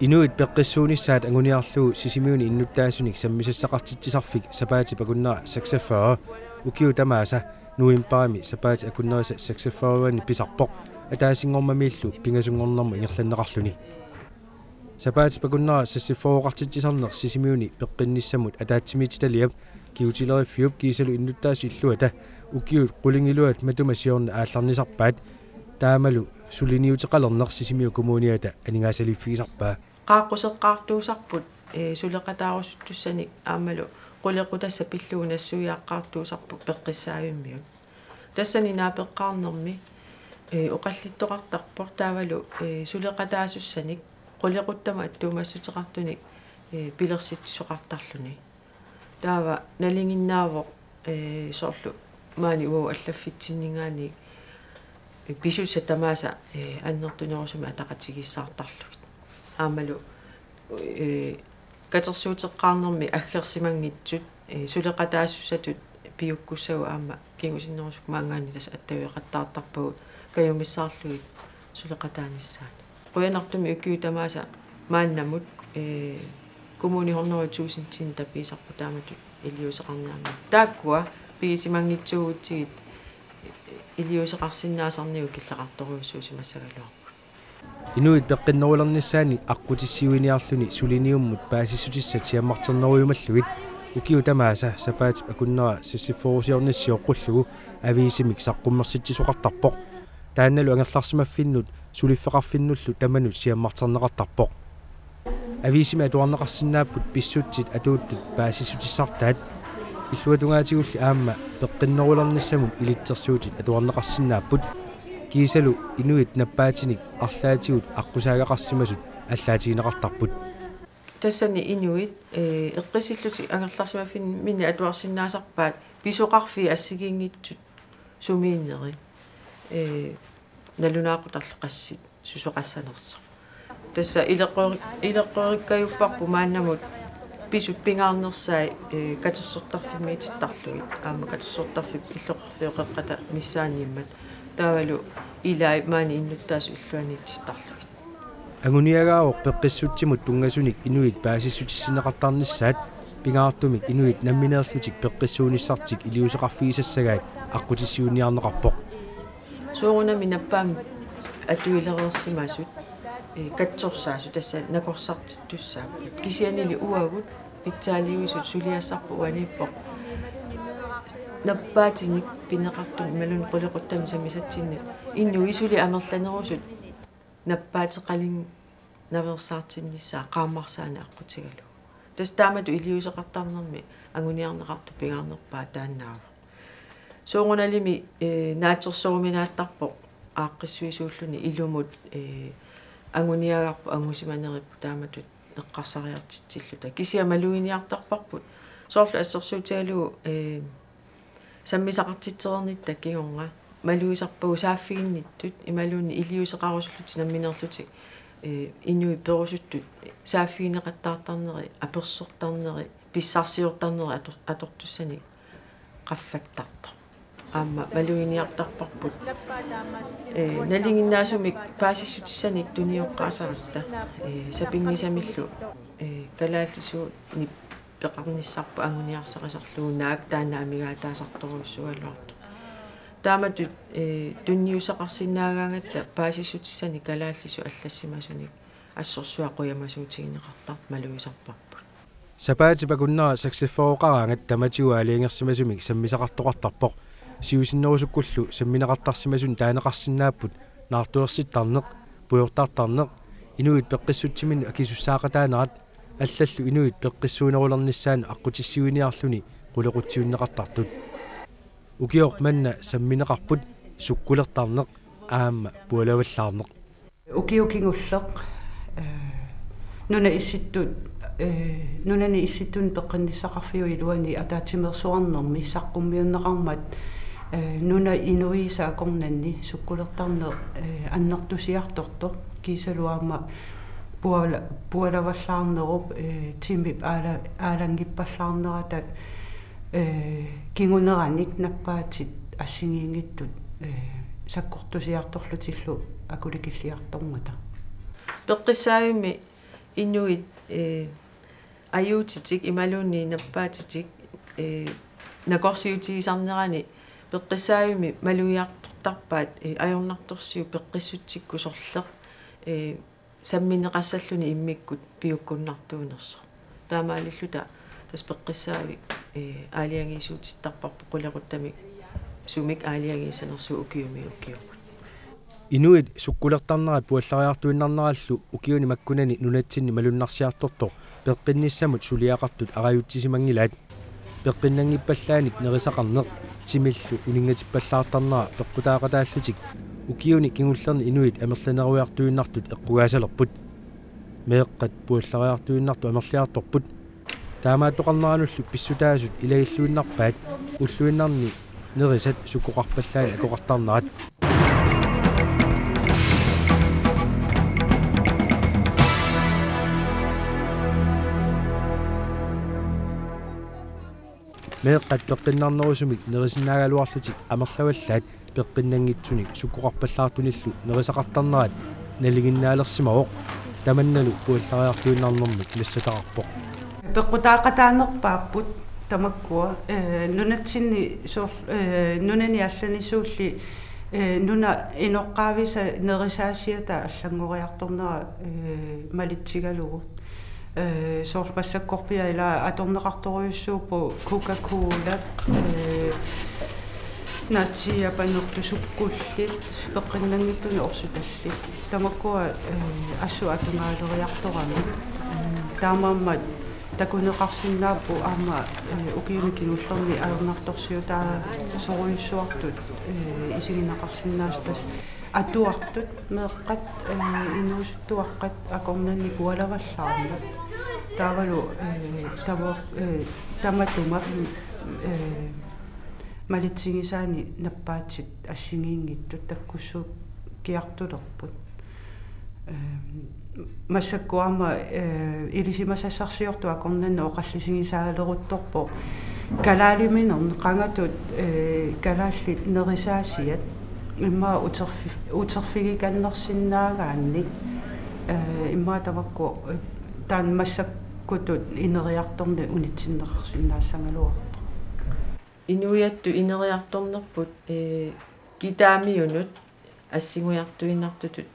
Inuit peqqissuunissaat anguniarluu sisimiuni innuttaasunik sammisassaqartitsisarfik sapaati pakunnera 46 ukiu tamaasa nuimpaami sapaati akunnerisa 46-ni pisarpoq ataasingormamiillu pingasungornermu ingerlanneqarluni sapaati pakunnera 64-qartitsisarner sisimiuni peqqinnissamut ataatsimiititaliap kiutileriffiup kiisalu innuttaasu illuata ukiut qulingiluat matumasiorna aallarnisarpaat taamalu suliniuteqalerner sisimiu kommuniata aningaasaliiffigisarpaa qaaqquseqqaartuusarput suleqataarusuttussanik aammalu qulequtassa pilluunassuiaqqaartuusarpu peqqissaaviimmiut tassani naapeqqaarnermi oqallittoqartarpor taavalu suleqataasussani qulequttama attuumassuteqartunik pilersitsuqartarluni taava nalinginnaavoq soorlu maani uau allaffitsinngaani pisussa tamaasa annertunerusumi ataqatigissaartarluit aamalu katersuuteqqaarnermi aggersimangitsut suleqataasussatut piukkussagu aama kingusinnerusuk maangaani tas attaviqattaartarpagut kayumissaarluit suleqataanissaat quyanartumi ukkiu tamaasa maannamut kommunihornerutuusintin tapiisarpu taamatut iliuseqarniarni taakkua piisimangitsuguutsigit iliuseqarsinnaasarniu killeqartoruussuusi massagaluarpu Inuit peqqinnerulernissaani aqutissiuiniarluni suliniummut paasissutissat siammarterneruumalluit ukiu tamaasa sapaatip akunnera sissiforusiornissioqqullugu aviisimik saqqummersittisoqartarpoq taannalu angerlarsimaffinnut suliffeqarfinnullu tamanut siammarterneqartarpoq aviisimi atuarneqarsinnaapput pissutsit atuuttut paasissutissartaat illuatungaatигулли аама пеққиннерулерниссамут илитсерсуутит атуарнеқарсиннааппут кисалу инуит наппаатиник арлаатигут аққусаагақарсимасут аллаатигинеқартарпут тассани инуит эққисиллути ангерларсимаффин мини атуарсиннаасарпаат писоқарфи ассигингитсут сумииннери налунаақутарлеқассит сусоқассанерсо тасса илеққориккаюппарпу мааннамут pisut pingaarnersai katersortarfimmiitittарлугит аама катерсортарфик иллоқарфиоқеққата миссаанииммат таавалу илай маани иннуттаас иллуанииттарлугит агуниагаавоқ пеққиссутсимут тунгасуник инуит паасиссутиссинеқартарнissaат пингаартумик инуит намминеерлутик пеққиссуунissартик илиусеқарфигисассагаат аққутиссиуниарнеқарпоқ соорунами наппаами атуилерерсимасут катсорсаасу тасса накорсартиттуссаа кисианили уагут питсаалиуисут сулиассарпу уаниппоқ наппаатиник пинеқартум малун қулеқуттами самисатсиннит инну исули амерланерусут наппаатеқалин наверсаартиннissaа qaammarsaana аққутигалу тас таамату илиусеқартарнерми агуниарнеқарту пингаарнерпаа тааннаава сооруналими наатсерсоруминааттарпоқ ааққиссуисууллуни илумут агуниагарпу ангусиманериппу тааматут эққарсариартитсиллута кисиамалуиниартарпарпут соорлу ассерсуутигалуу саммисақартитсернитта кигорга малуисарпагу сааффигинниттут ималуунни илиусеқарусуллути намминерлутик инуи перусуттут сааффигинеқаттаартарнери аперсортарнери писсарсиортарнери атортуссани qaffaktartor аама малуиниартарпарпут налингиннаасумик паасиссутиссаник туниоққаасаратта сапингисамиллу калааллису ни пеқарниссарпу ангуниарсақасарлуу наак таанаамигаатаасарторуссуалуарту тааматут тунниусеқарсинаагаагатта паасиссутиссани калааллису аллассимасуник ассорсуақуямасуутигинеқартар малуисарпарпут сапаати пакуннера 64-оқараангат таматигуа алиингерсимасумик саммисақартоқартарпоқ сиусиннерусуккуллу самминеқартарсимасун таанеқарсинааппут наартуерситтарнеқ пуйортартарнеқ инуит пеққиссутсимин акисуссаақатаанерат аллаллу инуит пеққиссуунерулернissaан аққутиссиуиниарлуни қулеқутсиуннеқартартут укиоқ манна самминеқарпут суккулертарнеқ аама пуалаваллаарнеқ укиукингуллеқ нуна исситтут нунани исситтун пеққинниссақарфиу илуани атаатимерсуарнерми саққуммиуннеқармат нуна инуиса акорнанни суккулертарнеқ аннертусиарторто кисалуаама пуалаваллаарнеруп тимип аалангиппаллаарнерата кингунераник наппаатит ассигиингиттут саккортусиарторлутиллу акуликиллиартормата пеққиссаавими inuit ajutitik imaluni nappaatitik nakorsiutigisarnerani peqqissaayumi maluiartortarpaat ajornartorsiu peqqissutsikkusorleq sammineqassalluni immikkut piukkunnartuunerso taamaalilluta tas peqqissaavi aaliangiisuutittarparpu qulequttamik sumik aaliangiisanersu ukiumi ukiuqut inuit sukkulertarnerat puallariartuinnarnerallu ukiuni makkunani nunatsinni malunnarsiartortor peqqinnissamut suliaqartut arajutisimangilaat peqqinnangippallaanik nerisaqarneq timillu uningatippallaartarnera peqqutaaqataallutik ukiuni kingullerni inuit amerlaneruiartuinnartut eqqugaasalerput meeqqat puallariartuinnartu amerliartorput taamaatoqarneranullu pissutaasut ilagilluinnarpaat ulluinnarni nerisat sukkuqarpallaani akoqartarnerat meeqqat peqqinnarnerusumik nerisinnaagaluarlutik amerlavallaat peqqinnangitsunik sukkuqarpallaartunillu nerisaqartarnerat naliginnaalersimaoq tamannalu puallariartuinnarnermik lassataqarpoq peqqutaaqataanerpaapput tamakkua nunatsinni nunani allanisuulli nuna inoqqaavisa nerisaasiata allangoriartornera malitsigalugu soorpassakkorpia ila atorneqartoriussuupu Coca-Cola natsia panerlusukkullit peqqinnangittuni orsutallit tamakkua assu atungaaleriartorami taamaammat takuneqarsinnaappu aama ukiumikingullerni ajornartorsiutaa soruissuartut isigineqarsinnaastas atuartut meeqqat inuusuttuaqqat akornanni pualavallaarna taavalu tamatuma malitsigisaani nappaatsit assingiingittut takkussuut kiartulerput массаккуама илисимасассарсиорту акорнанна оқаллисигисаалерутторпо калаалиминерне қангатут калааллит нерисаасиат имма утерфигиканнерсиннаагаанник имма тамакку таан массаккутут инериарторни унитсиннеқарсиннаассангалуарто инуятту инериарторнерпут китаамиунут ассигуиартуиннартутут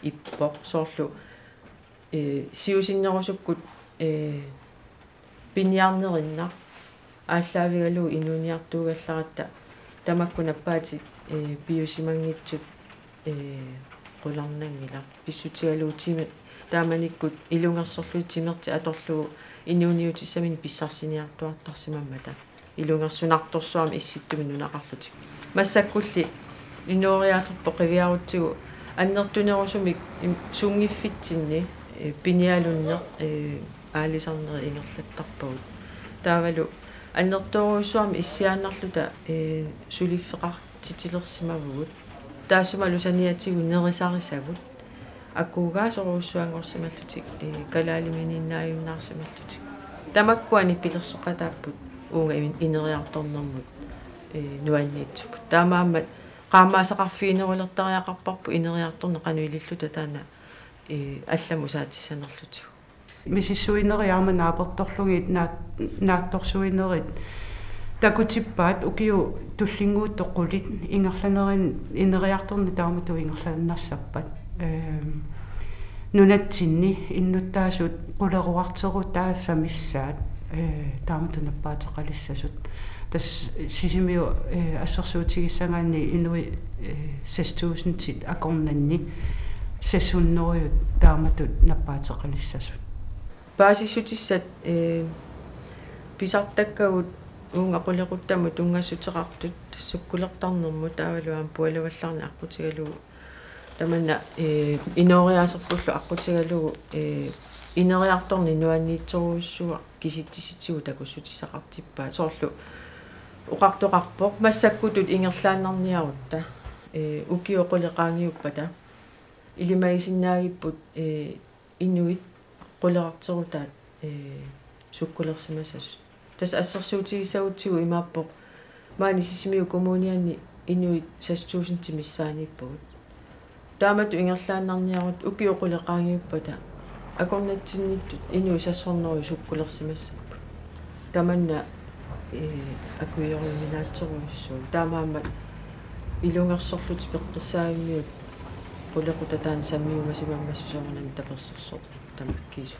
иппо соорлу сиусиннерусуккут пиниарнеринна ааллаавигалу инуниартуугалларатта тамаккунаппаатик биусимангитсут qulарнангила писсутигалуутимат тааманиккут илунгерсорлуи тимерти аторлугу инуниутиссамин писсарсиниартуартарсимаммата илунгерсунарторсуами исситтуми нунақарлутик массаккулли инуориаасерпо қивиарутсигу аннертунерусумик сунгиффитсинни пиниалуннеқ аалисарнери ингерлаттарпагут таавалу аннерторуйссуарми иссиааннарлута сулиффеқартитилерсимавгут таасумалу саниатигу нерисарисагут аккуугаасоруйссуангорсималлутик калаалимининнааюннаарсималлутик тамаккуани пилерсоқатааппут уунга инериарторнэрмут нуанниитсукут таамааммат qaamaasaqarfiinerullertariaqarparpu ineriartorne qanuililluta taana алламу саатиссанерлутигу мисиссуинериарма нааперторлугит наатторсуинерит такутиппаат укиу туллингуутtoqqulit ингерланерин инериарторни таамату ингерланнарсаппат нунатсинни иннуттаасут qulеруартерутаа самиссаат таамату наппаатеқалиссасут тас сисимиу ассерсуутигиссагаанни инуи 6000 тит акорнанни сессуннериут тааматут наппаатеқалиссасут паасиссутиссат писартаккагут уунга qulеқуттаму тунгассутеқартут тассуккулертарнэрму таавалуаам пуалавалларни аққутигалугу таманна инориаасерпуллу аққутигалугу инериарторни нуанниитсоруйуссуа киситтиситсигу такуссутиссақартиппаа соорлу уқартоқарпоқ массаккутут ингерлааннарниарутта укиоқулеқаангиуппата илимаисиннаагиппут инуит qulеқартерутаат суккулерсимасас тас ассерсуутигисагутсигу имааппоқ маани сисимиу коммунианни инуит 6000 тимиссаанииппагут таамату ингерлааннарниарут укиоқулеқаангиуппата акорнатсинниттут инуисассорнеру суккулерсимассаппут таманна акуйориминаатсоруиссуу таамаамат илунгерсорлут пеққиссаавимиут qulaqutataan sammiumasimammassusoornami tapersersoq tamakkiisu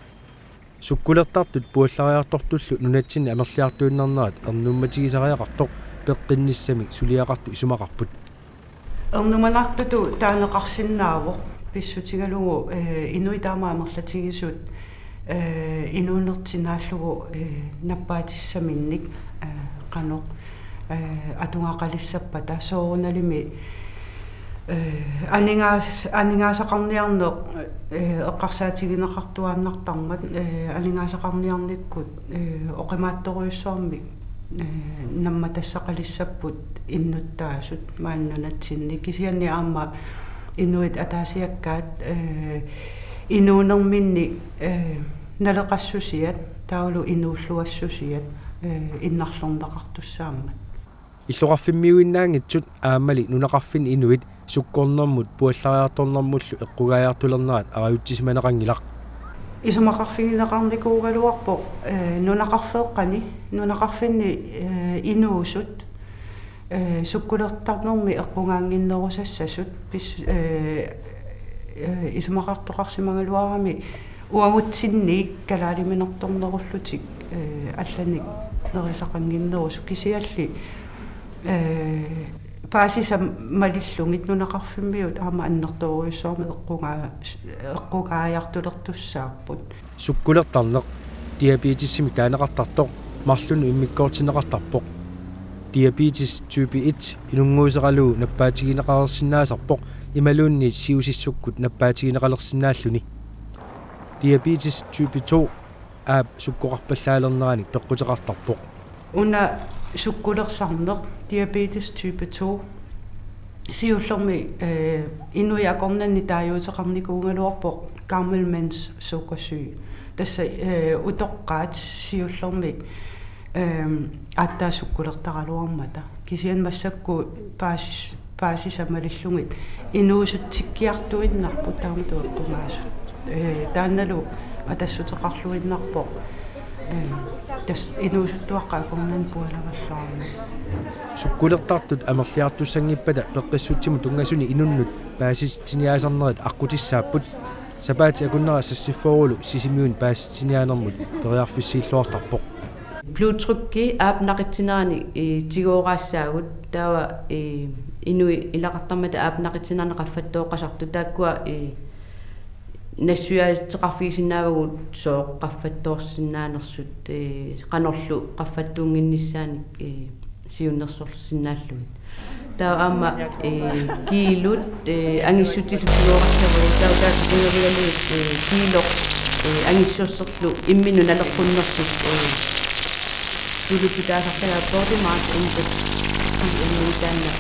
sukkulertartut puullariartortullu nunatsinni amerliartuinnernaat ernummatigisariaqartoq peqqinnissamik suliaqartu isumaqarput ernumanartutu taaneqarsinnaavoq pissutigalugu inuitaama amerlatigisuut inuunertinaallugu nappaatissaminnik qanoq atungaqalissappata soorunalimi анигаасақарниарнеқ эққарсаатигинеқартуааннартармат анигаасақарниарниккут оқимаатторуйуссуармик намма тассақалиссаппут иннуттаасут мааннунатсинни кисианни аама инуит атаасиаккаат инуунерминни налеқассусиат таулу инууллуассусиат иннарлорнеқартуссаама иллоқарфиммиуиннаангитсут аамали нунақарфин инуит суккорнэрмут пуаллариарторнэрмуллу эққугааяартулернаат араютсисманеқангилақ исумақарфигинеқарникуугалуарпо нунақарфеэққани нунақарфинни инуусут суккулертарнэрми эққунгаангиннерусассасут пис исумақартоқарсимагалуарами уагутсинниик калаалиминерторнеруллутик алланик нерисақангиннерусу кисиалли паасиса малиллунгит нунақарфиммиут аама аннерторуйуссуарми эққугааяартулертуссааппут суккулертарнеқ диабетиссими таанеқартартоқ марлуну иммиккоортинеқартарпоқ диабетис type 1 инунгуусеқалуу наппаатигинеқарерсинаасарпоқ ималуунни сиусиссуккут наппаатигинеқалерсинааллуни диабетис type 2 аап суккоқарпаллаалернерани пеққутеқартарпоқ уна суккулерсарнеқ diabetes type 2 сиуллерми инуиакорнанни тааюутеқарникуунгалуарпоқ gammelmans sukkersyge тасса утоққаат сиуллерми аттаасуккулертаралуармата кисиан массакку паасисамалиллугит инуусуттиккиартуиннарпу тааматуэққумаасут таанналу атассутеқарлуиннарпоқ тас инуусуттуаққа акорнан пуалаваллаарми суккулертартут амерлиартуссангиппата пеққиссутсиму тунгасуни инуннут паасистиниаасарнерит аққутиссааппут сапаати акуннера сассиффорулу сисимиун паасистиниаанермут периарфиссииллуартарпоқ блутрукки аапнақитсинерани тигоораассаагут таава инуи илақартармата аапнақитсинерне қаффаттооққасарту тааккуа нассуяатеқарфигисиннаавагут соо қаффатторсиннаанерсут қанерлу қаффаттуунгиннissaаник сиуннерсорлсиннааллугит таа аама килут ангиссутилутигоорассаву таутааккуйоригалу кило ангиссуссерлу иммину налеққуннерсут тулупитаасартага бордимаас инпут таанна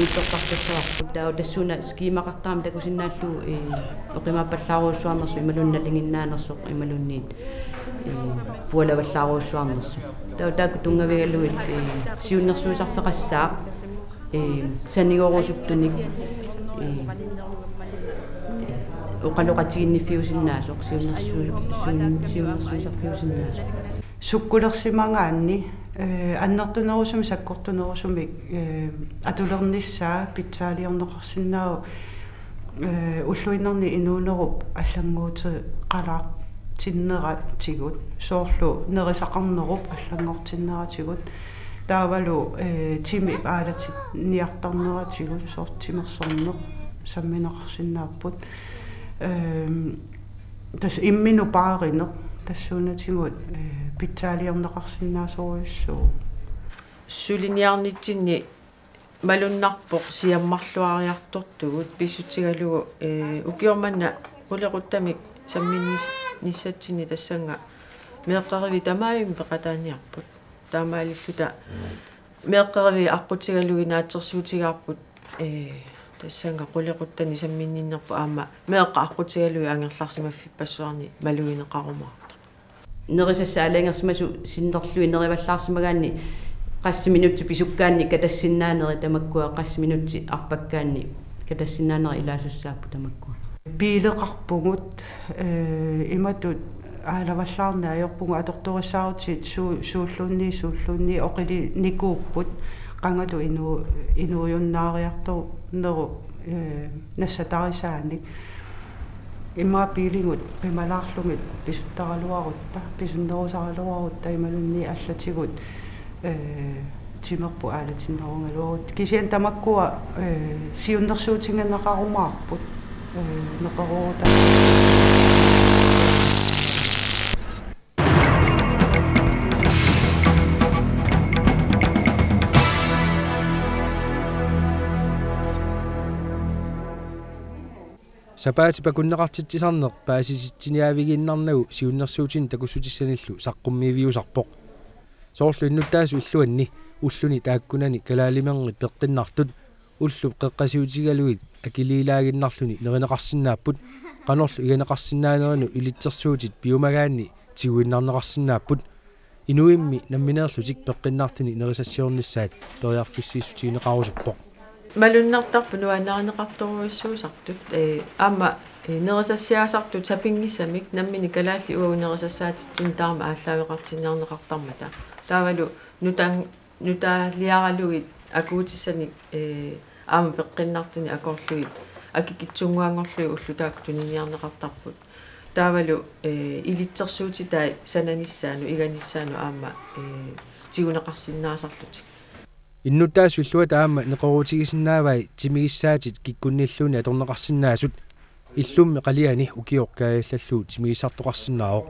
утоққартассаварпут таа тассуна скимақартаам такусиннааллу оқимааппаллааруйуссуарнерсу ималунналингиннаанерсоқ ималунниит пуалаваллааруйуссуарнерсу таутаакку тунгавигалуит сиуннерсуисарфеқассаа санигоорусуттуник оқалоқатигинниффиусиннаасоқ сиуннерсуисарфиусиннаасоқ суккулерсимангаанни аннертунерусуми саккортунерусуми атулерниссаа питсаалиорнеқарсинаау уллуиннерни инуунеруп аллангуути қалаа тиннератигут соорлу нерисақарнеруп аллангортиннератигут таавалу тими аалатит ниартарнератигут соортимерсорнеқ самминеқарсинааппут тас иммину пааринеқ тассуунатигут питсаалиорнеқарсинаасоруйуссуу сулиниарнитсинни малуннарпоқ сиаммарлуариартортугут писсутигалугу укиорманна улеқуттамик самминнис ниссатсини тассанга меэққариви тамааюми пеқатааниарпут таамаалиллута меэққариви аққутигалугинаатсерсуутигаарпут тассанга қулеқуттани самминниннерпу аама меэққа аққутигалуи ангерларсимаффиппассуарни малугинеқарумаарта нерисассаалангерсимасу синнерлуи нериваллаарсимагаанни qassiminutsi pisukkaanni katassinaaneri tamakkua qassiminutsi arpakkaanni katassinaaneri ilaasussaappu tamakkua Biileqarpungut imatut aalavallaarnaayorpungu atortorissaartit suulluunni oqili nikuupput qangatu inuuyunnaariartu neru nassatarisaanik imma biilingut qimalaarlumit pisuttaraluarutta pisunnerusaraluarutta imalunni allatigut timerpu aalatinnerungaluarut kisian tamakkua siunnersuutinganneqarumaarput neqaruuta Sapaati pakunneqartitsisarneq paasisittiniaaviginnarnagu siunnersuutin takussutissаниллу saqqummiiviusarpoq soorlu innuttaasu illuanni ulluni taakkunani kalaalimernit peqqinnartut ullu qeqqasiutigaluit akiliilaaginnarluni nerineqarsinnaaput qanorlu iganeqarsinnaanerinu ilitsersuutit piumagaanni tiguinnarneqarsinnaapput inuimmi nammineerlutik peqqinnartini nerisassiornissaat periarfissiissutiineqarusuppoq малуннартарпу нуаннаарнеқарторуиссуусартут аама нерисассиаасартут сапингиссамик наммини калаалли уунерисассаатитсин таама ааллавеқартинниарнеқартармата таавалу нутаалиаралугит акуутиссаник аама пеққиннартини акорлугит акикитсунгуангорлуи уллутаак туниниарнеқартарпут таавалу илитсерсуутитай сананиссаану иганиссаану аама тигунеқарсиннаасарлутик иннутаасуллуа таама неқорутигисиннаавай тимигиссаатит киккунниллуни аторнеқарсинаасут иллумми қалиани укиоркааллаллуу тимигиссартоқарсинааоқ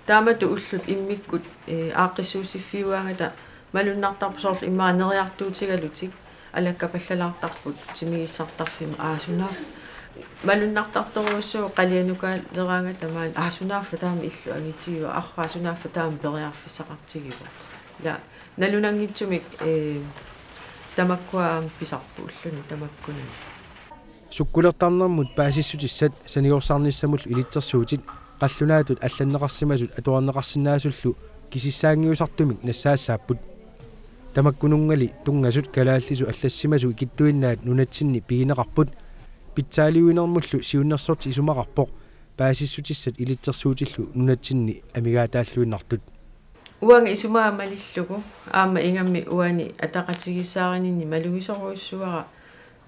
таамату уллут иммиккут ааққиссуусиффиуаангата малуннартарпу соорлу иммаа нериартуутигалутик алаккапаллалаартарпут тимигиссартарфима аасунаав малуннартарторуссуу қалианукаа лераангата маан аасунааффа таама иллу агитигиу арраасунааффа таама периарфиссақартигиу ла налунангитсумик тамаккуаам писарпууллуни тамаккунани суккулертарнэрмут паасиссутиссат саниорсаарниссамул илитсерсуутит қаллунаатут алланнеқарсимасут атуарнеқарсинаасуллу кисиссаангиусартумик нассаассааппут тамаккунунгали тунгасут калааллису аллассимасу икиттуиннаат нунатсинни пигинеқарпут питсаалиуинермуллу сиуннерсорти исумақарпоқ паасиссутиссат илитсерсуутиллу нунатсинни амигаатааллуиннартут уанга исумаа малиллугу аама ингамми уани атақатигиссаарининни малугисоруиссуара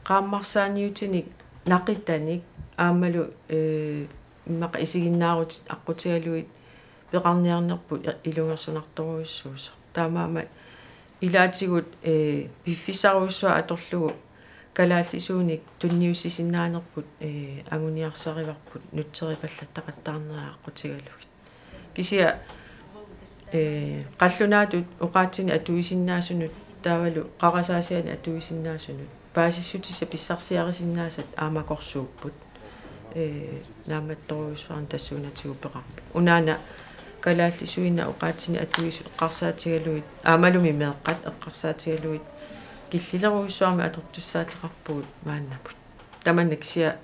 qaammarsaaниутиник нақиттаник аамалу иммақа исигиннаарутит аққутигалуит пеқарниарнерпут илунгерсунарторуиссуусо таамаама илаатигут пиффисаруиссуа аторлугу калааллисууник тунниуссисиннаанерпут агуниарсариварпут нутсерипаллаттақаттаарнериа аққутигалугит кисиа qallunaatut uqaatsini atuisinnaasунут таавалу қарасаасиани atuisinnaасунут паасиссутисса писсарсиарисиннаасат аамакорсууппут нааматторуисфаарн тассуунатигу пеқарпу унаана калааллисуина уqaatsini atuisу эққарсаатигалуит аамалуми меэққат эққарсаатигалуит киллилеруиссуарми атортуссаатеқарпугут мааннапут таманнаксиа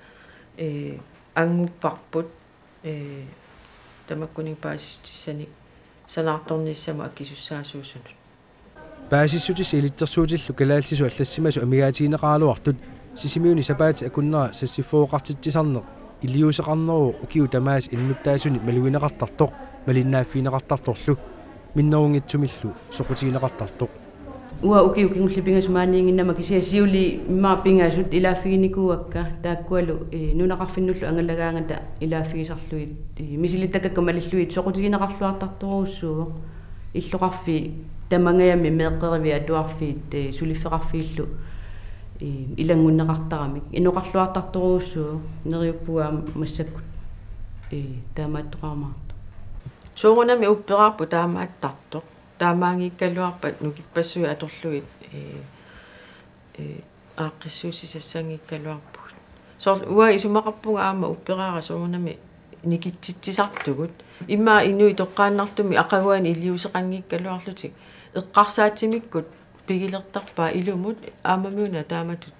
ангуппарпут тамаккунин паасиссутиссаник санаарторниссама аккисуссаасуусунут паасиссутис илитсерсуутиллу калааллису аллассимасу амигаатигинеқаалуартут сисимиуни сапаати акуннера сассиффооқартитсисарнеқ илиусеқарнеру укиу тамаас иннуттаасуни малуинеқартартоқ малиннааффинеқартарторлу миннерунгитсумиллу соқутигинеқартартоқ уа укиу кингуллипингасумааниингиннама кисиа сиули иммааппингаасут илааффигиникууакка тааккуалу нунақарфиннуллу ангалагаангата илааффигисарлуит мисилиттаккакка малиллуит соқутигинеқарлуартарторуссуувоқ иллоқарфи тамангаями меэққериви атуарфиит сулиффеқарфииллу илангуннеқартарамик инуқарлуартарторуссуу нериуппугаам массаккут таамааттоқармаарто соорунами уппераарпу таамааттартоқ таамаангиккалуарпат нукиппассуи аторлуит ааққиссуусисассангиккалуарпут соор уа исумақарпунга аама уппераара соорунами никитситсисартугут иммаа инуи тоққааннартуми ақагуани илиусеқангиккалуарлутик эққарсаатимиккут пигилертарпаа илумут аамамиуна тааматут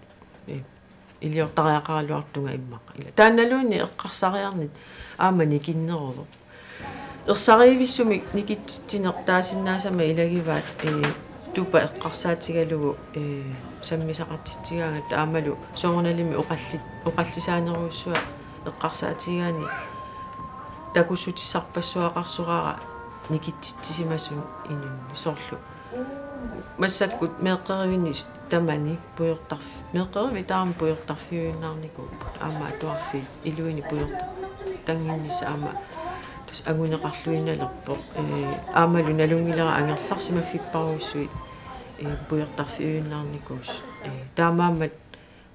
илиортариақаралуартунга иммақа ила таанналуунни эққарсариарнит аама никиннеруво ерсаривиссумик никитсинеқ таасиннаасама илагиваат тупа эққарсаатигалугу саммисақартитсигаангат аамалу соорналими оқаллисаанеруиссуа эққарсаатигаани такуссутиссарпассуақарсураара никитситтисимасун инунни сорлу массаккут меэққеривини тамани пуйортарф меэққериви таама пуйортарфиуиннаарникууппут аама атуарфи илуини пуйорта тангиннисса аама тас агунеқарлуиналерпо аамалу налунгилера ангерларсима фиппаруиссуит пуйортарфиуиннаарникуус таамаамат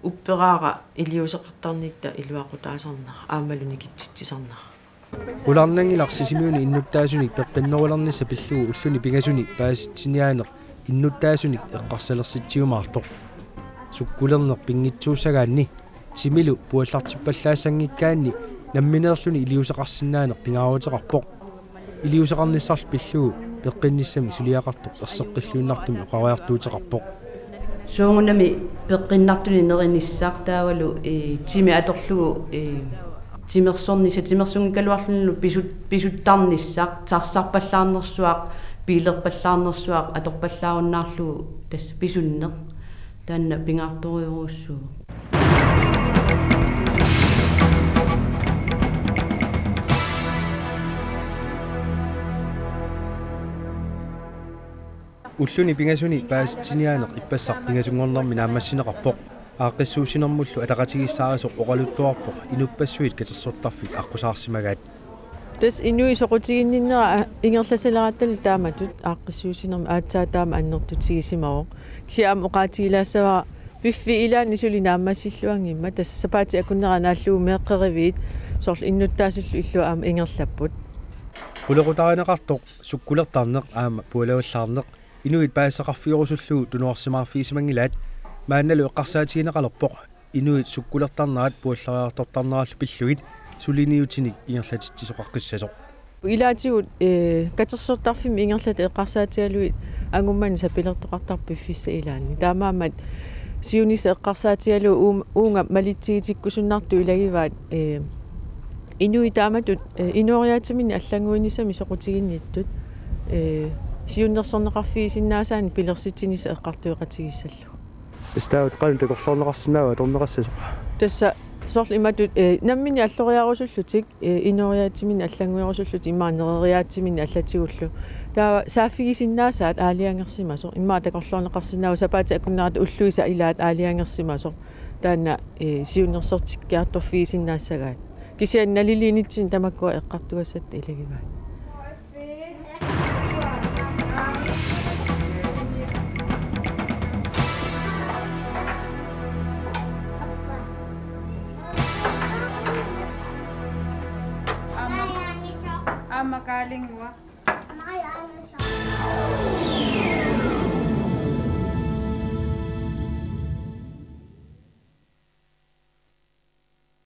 уппераара илиусеқартарнитта илуақутаасарнера аамалу никитситсисарнера уларнангиларсисимиуни иннуттаасуник пеққиннерулернисса пиллугу уллуни пигасуни пааситсиниаанер иннуттаасуник эққарсалерситсиумаартоқ суккулернер пингитсууссагаанни тимилу пуаллартиппаллаассангиккаанни намминеерлүни илиусеқарсинаанер пингааруутеқарпоқ илиусеқарниссарл пиллугу пеққинниссами сулиақартоқ ерсеққиллуиннартуми оқариартуутеқарпоқ суунгунами пеққиннартуни неринissаартаавалу тими аторлугу тимерсорниса тимерсунгикалуарлунну писуттарниссаақ таарсарпаллаарнерсуақ пилерпаллаарнерсуақ аторпаллааруннаарлугу тасса писуннеқ таанна пингаарториуруссуу уллуни пингасуни пааситсиниаанеқ иппассар пингасунгорнэрми наамассинеқарпоқ ааққиссуусинэрмуллу атақатигиссаарисоқ оқалуттуарпоқ инуппассуит катерсуттарфик аққусаарсимагаат тас инуисоқутигинниннера ингерласалерааттали тааматут ааққиссуусинерми аатсаа таама аннертутигисимаро кисиаама оқаатигилаассава пиффи илаани сули нааммассиллуангимма тасса сапаати акуннера нааллуу меэққеривиит сорл иннуттаасуллу иллуа аама ингерлаппут пулеқутаринеқартоқ суккулертарнеқ аама пуалауиллаарнеқ инуит паассақарфиорусуллуу тунуарсимаарфигисимангилаат маанналу эққарсаатигинеқалерпоқ инуит суккулертарнаат пуаллариартортарнераллу пиллуит сулиниутиник ингерлатитсисоқаққиссасоқ илаатигут катерсуттарфими ингерлат эққарсаатигалуит ангуммани сапилертоқартарпи фисса илаани таамаамат сиуниса эққарсаатигалу уунга малитсигитиккусуннарту илагиваат инуитааматут инориаатимини аллангуинисами соқутигинниттут сиуннерсорнеқарфигисиннаасаани пилерситсиниса эққартуеқатигиссаллу стаут qalun такорлорнеқарсинаава торнеқассасоқ тасса сорл иматут наммини аллориарусуллутик инориаатимини аллангуиарусуллут имаанерериаатимини аллатигуллу таа сааффигисиннаасаат аалиангерсимасо иммаа такорлорнеқарсинаава сапаати акуннарат уллуиса илаат аалиангерсимасо таана сиуннерсортиккиарторфигисиннаассагаат кисиан налилиинитсин тамаккуа эққартуассат илагиваат Magaling wa.